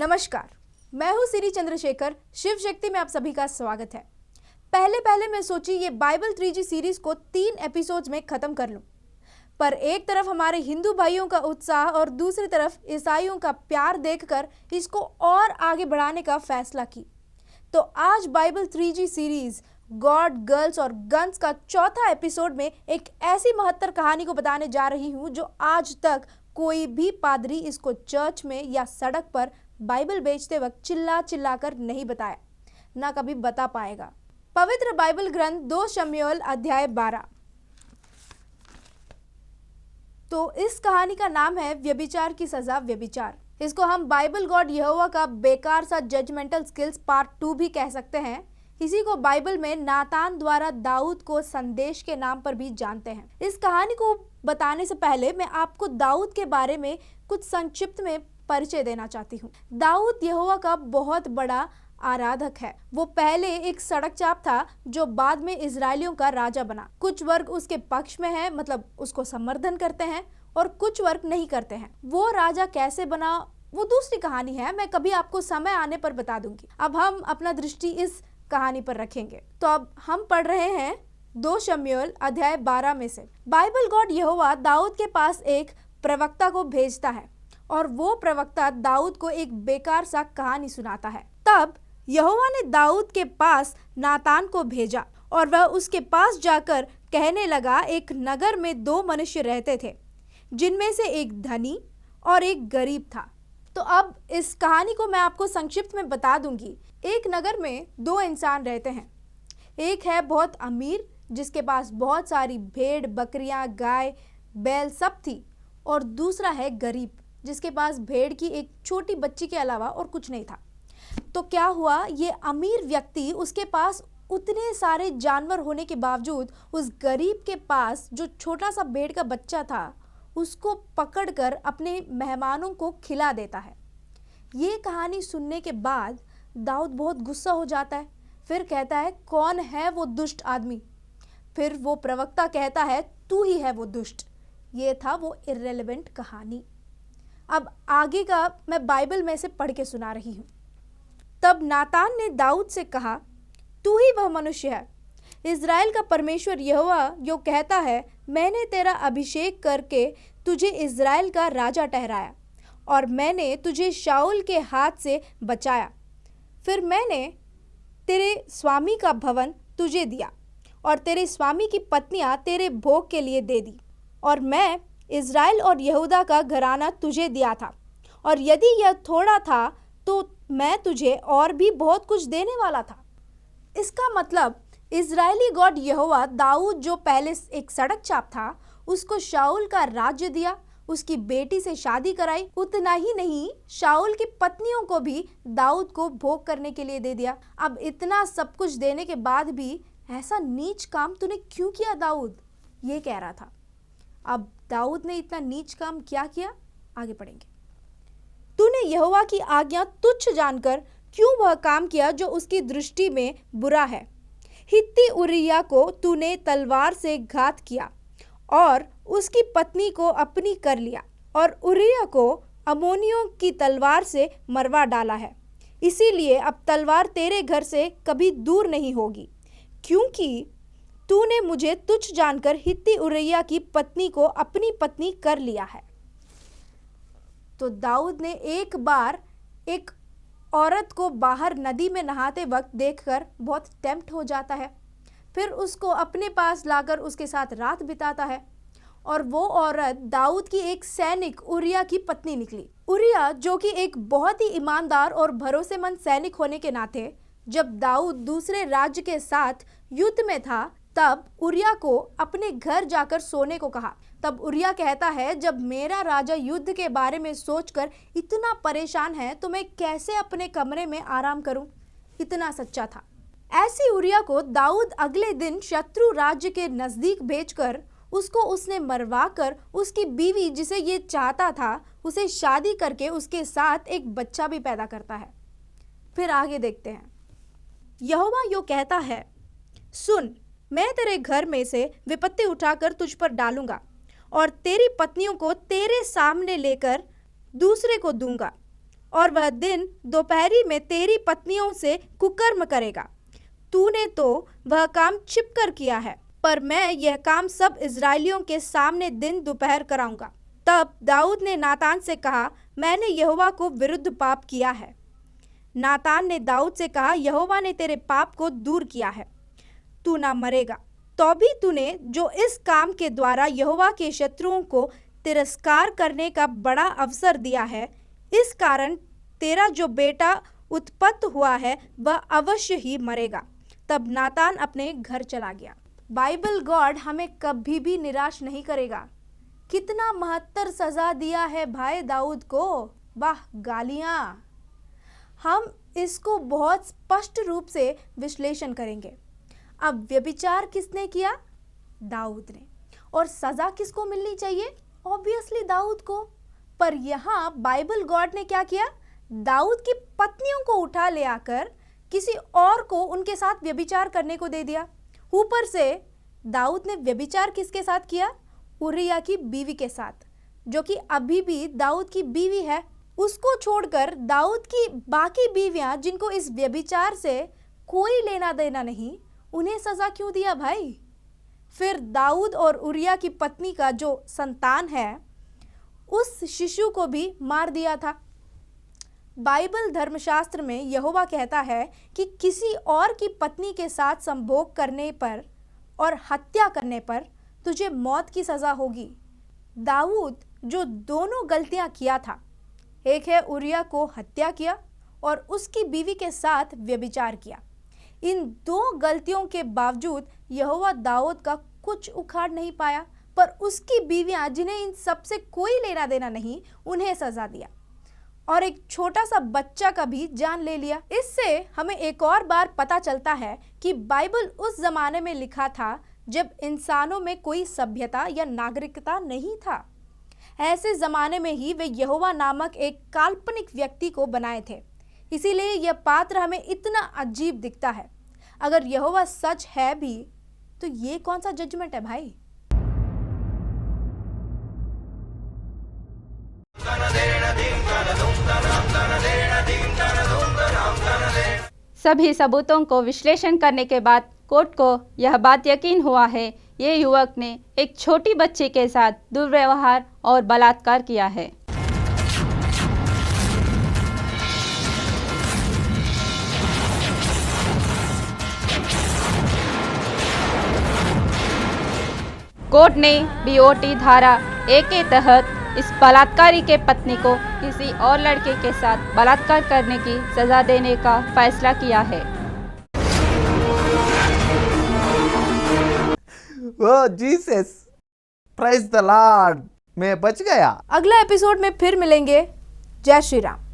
नमस्कार, मैं हूँ सिरी चंद्रशेखर। शिव शक्ति में आप सभी का स्वागत है। पहले मैं सोची ये बाइबल 3G सीरीज को 3 एपिसोड्स में खत्म कर लूं, पर एक तरफ हमारे हिंदू भाइयों का उत्साह और दूसरी तरफ ईसाइयों का प्यार देखकर इसको और आगे बढ़ाने का फैसला की। तो आज Bible 3G series God, girls और गन्स का चौथा एपिसोड में एक ऐसी महत्तर कहानी को बताने जा रही हूँ जो आज तक कोई भी पादरी इसको चर्च में या सड़क पर बाइबल बेचते वक्त चिल्ला कर नहीं बताया, ना कभी बता पाएगा। पवित्र बाइबल ग्रंथ 2 शमूएल अध्याय 12। तो इस कहानी का नाम है व्यभिचार की सजा व्यभिचार। इसको हम बाइबल गॉड यहोवा का बेकार सा जजमेंटल स्किल्स पार्ट 2 भी कह सकते हैं। इसी को बाइबल में नातान द्वारा दाऊद को संदेश के नाम पर भी जानते हैं। इस कहानी को बताने से पहले मैं आपको दाऊद के बारे में कुछ संक्षिप्त में परिचय देना चाहती हूँ। दाऊद यहोवा का बहुत बड़ा आराधक है। वो पहले एक सड़क चाप था जो बाद में इजरायलियों का राजा बना। कुछ वर्ग उसके पक्ष में है, मतलब उसको समर्थन करते हैं, और कुछ वर्ग नहीं करते हैं। वो राजा कैसे बना वो दूसरी कहानी है, मैं कभी आपको समय आने पर बता दूंगी। अब हम अपना दृष्टि इस कहानी पर रखेंगे। तो अब हम पढ़ रहे हैं 2 शमूएल अध्याय 12 में से। बाइबल गॉड यहोवा दाऊद के पास एक प्रवक्ता को भेजता है और वो प्रवक्ता दाऊद को एक बेकार सा कहानी सुनाता है। तब यहोवा ने दाऊद के पास नातान को भेजा और वह उसके पास जाकर कहने लगा, एक नगर में 2 मनुष्य रहते थे, जिनमें से एक धनी और एक गरीब था। तो अब इस कहानी को मैं आपको संक्षिप्त में बता दूंगी। एक नगर में 2 इंसान रहते हैं। एक है बहुत अमीर, जिसके पास बहुत सारी भेड़, बकरियां, गाय, बैल सब थी, और दूसरा है गरीब, जिसके पास भेड़ की एक छोटी बच्ची के अलावा और कुछ नहीं था। तो क्या हुआ, ये अमीर व्यक्ति, उसके पास उतने सारे जानवर होने के बावजूद उस गरीब के पास जो छोटा सा भेड़ का बच्चा था उसको पकड़कर अपने मेहमानों को खिला देता है। ये कहानी सुनने के बाद दाऊद बहुत गुस्सा हो जाता है। फिर कहता है, कौन है वो दुष्ट आदमी? फिर वो प्रवक्ता कहता है, तू ही है वो दुष्ट। ये था वो इर्रेलेवेंट कहानी। अब आगे का मैं बाइबल में से पढ़ के सुना रही हूँ। तब नातान ने दाऊद से कहा, तू ही वह मनुष्य है। इज़राइल का परमेश्वर यहोवा जो कहता है, मैंने तेरा अभिषेक करके तुझे इज़राइल का राजा ठहराया और मैंने तुझे शाऊल के हाथ से बचाया। फिर मैंने तेरे स्वामी का भवन तुझे दिया और तेरे स्वामी की पत्नियां तेरे भोग के लिए दे दी, और मैं इज़राइल और यहूदा का घराना तुझे दिया था, और यदि यह थोड़ा था तो मैं तुझे और भी बहुत कुछ देने वाला था। इसका मतलब इज़राइली गॉड यहोवा दाऊद जो पहले एक सड़क चाप था उसको शाऊल का राज्य दिया, उसकी बेटी से शादी कराई। उतना ही नहीं, शाऊल की पत्नियों को भी दाऊद को भोग करने के लिए दे दिया। अब इतना सब कुछ देने के बाद भी ऐसा नीच काम तूने क्यों किया दाऊद, ये कह रहा था। अब दाऊद ने इतना नीच काम क्या किया, आगे पढ़ेंगे। तूने यहोवा की आज्ञा तुच्छ जानकर क्यों वह काम किया जो उसकी दृष्टि में बुरा है? हित्ती उरिय्याह को तूने तलवार से घात किया और उसकी पत्नी को अपनी कर लिया, और उरिय्याह को अम्मोनियों की तलवार से मरवा डाला है। इसीलिए अब तलवार तेरे घर से कभी दूर नहीं होगी, क्योंकि तूने मुझे तुच्छ जानकर हित्ती उरिय्याह की पत्नी को अपनी पत्नी कर लिया है। तो दाऊद ने एक बार एक औरत को बाहर नदी में नहाते वक्त देखकर बहुत टेम्प्ट हो जाता है। फिर उसको अपने पास लाकर उसके साथ रात बिताता है, और वो औरत दाऊद की एक सैनिक उरिय्याह की पत्नी निकली। उरिय्याह जो कि एक बहुत ही ईमानदार और भरोसेमंद सैनिक होने के नाते, जब दाऊद दूसरे राज्य के साथ युद्ध में था तब उरिय्याह को अपने घर जाकर सोने को कहा। तब उरिय्याह कहता है, जब मेरा राजा युद्ध के बारे में सोचकर इतना परेशान है तो मैं कैसे अपने कमरे में आराम करूं? इतना सच्चा था। ऐसी उरिय्याह को दाऊद अगले दिन शत्रु राज्य के नजदीक भेजकर उसको उसने मरवाकर उसकी बीवी जिसे ये चाहता था उसे शादी करके उसके साथ एक बच्चा भी पैदा करता है। फिर आगे देखते हैं। यहोवा यो कहता है, सुन, मैं तेरे घर में से विपत्ति उठाकर तुझ पर डालूंगा और तेरी पत्नियों को तेरे सामने लेकर दूसरे को दूंगा और वह दिन दोपहरी में तेरी पत्नियों से कुकर्म करेगा। तूने तो वह काम छिपकर किया है, पर मैं यह काम सब इजरायलियों के सामने दिन दोपहर कराऊंगा। तब दाऊद ने नातान से कहा, मैंने यहोवा को विरुद्ध पाप किया है। नातान ने दाऊद से कहा, यहोवा ने तेरे पाप को दूर किया है, तू ना मरेगा। तो भी तूने जो इस काम के द्वारा यहोवा के शत्रुओं को तिरस्कार करने का बड़ा अवसर दिया है, इस कारण तेरा जो बेटा उत्पन्न हुआ है वह अवश्य ही मरेगा। तब नातान अपने घर चला गया। बाइबल गॉड हमें कभी भी निराश नहीं करेगा। कितना महत्तर सजा दिया है भाई दाऊद को, वाह गालियां। हम इसको बहुत स्पष्ट रूप से विश्लेषण करेंगे। अब व्यभिचार किसने किया? दाऊद ने। और सजा किसको मिलनी चाहिए? ऑब्वियसली दाऊद को। पर यहाँ बाइबल गॉड ने क्या किया? दाऊद की पत्नियों को उठा ले आकर किसी और को उनके साथ व्यभिचार करने को दे दिया। ऊपर से दाऊद ने व्यभिचार किसके साथ किया? उरिया की बीवी के साथ, जो कि अभी भी दाऊद की बीवी है। उसको छोड़कर दाऊद की बाकी बीवियां जिनको इस व्यभिचार से कोई लेना देना नहीं, उन्हें सजा क्यों दिया भाई? फिर दाऊद और उरिया की पत्नी का जो संतान है, उस शिशु को भी मार दिया था। बाइबल धर्मशास्त्र में यहोवा कहता है कि किसी और की पत्नी के साथ संभोग करने पर और हत्या करने पर तुझे मौत की सजा होगी। दाऊद जो दोनों गलतियां किया था, एक है उरिया को हत्या किया और उसकी बीवी के साथ व्यभिचार किया, इन दो गलतियों के बावजूद यहोवा दाऊद का कुछ उखाड़ नहीं पाया, पर उसकी बीवियां जिन्हें इन सब से कोई लेना देना नहीं, उन्हें सजा दिया और एक छोटा सा बच्चा का भी जान ले लिया। इससे हमें एक और बार पता चलता है कि बाइबल उस जमाने में लिखा था जब इंसानों में कोई सभ्यता या नागरिकता नहीं था। ऐसे जमाने में ही वे यहोवा नामक एक काल्पनिक व्यक्ति को बनाए थे। इसीलिए यह पात्र हमें इतना अजीब दिखता है। अगर यहोवा सच है भी तो ये कौन सा जजमेंट है भाई? सभी सबूतों को विश्लेषण करने के बाद कोर्ट को यह बात यकीन हुआ है, ये युवक ने एक छोटी बच्ची के साथ दुर्व्यवहार और बलात्कार किया है। कोर्ट ने बीओटी धारा 1 के तहत इस बलात्कारी के पत्नी को किसी और लड़के के साथ बलात्कार करने की सजा देने का फैसला किया है। ओह जीसस, प्राइज द लॉर्ड, मैं बच गया। अगला एपिसोड में फिर मिलेंगे। जय श्री राम।